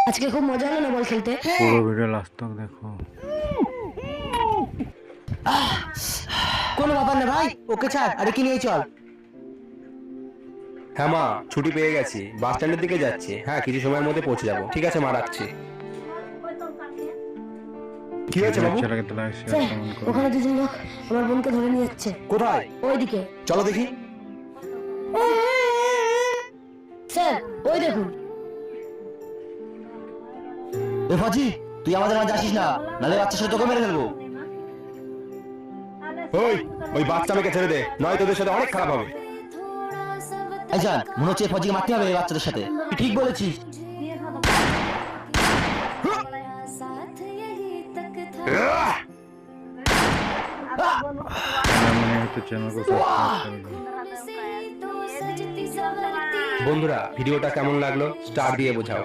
আজকে খুব মজা হলো না বল খেলতে? পুরো ভিডিও লাস্ট তক দেখো। কোনো ব্যাপার না ভাই, ওকে ছাড়, আরে কি নিয়ে চল। হ্যাঁ মা, ছুটি পেয়ে গেছি, বাস স্ট্যান্ডের দিকে যাচ্ছি। হ্যাঁ, কিছু সময়ের মধ্যে পৌঁছে যাবো। ঠিক আছে মা, রাখছি। কি হয়েছে বাবু? ছেলেকে তো লাইক শেয়ার স্যার, কমেন্ট করো। ওখানে দুজন লোক আমার বোনকে ধরে নিয়ে যাচ্ছে। কোথায়? ওইদিকে। চলো দেখি। স্যার, ওই দেখুন। এ ফাজি, তুই আমাদের মাঝে আসিস না, নালে বাচ্চার সাথে তোকে মেরে ফেলবো। ওই বাচ্চা মেয়েকে ছেড়ে দে, নয় তোদের সাথে অনেক খারাপ হবে। আইজান, মনে হচ্ছে ফাজিকে মারতে হবে এই বাচ্চাদের সাথে। তুই ঠিক বলেছিস। চ্যানেলকে সাবস্ক্রাইব করো। বন্ধুরা, ভিডিওটা কেমন লাগলো স্টার দিয়ে বোঝাও।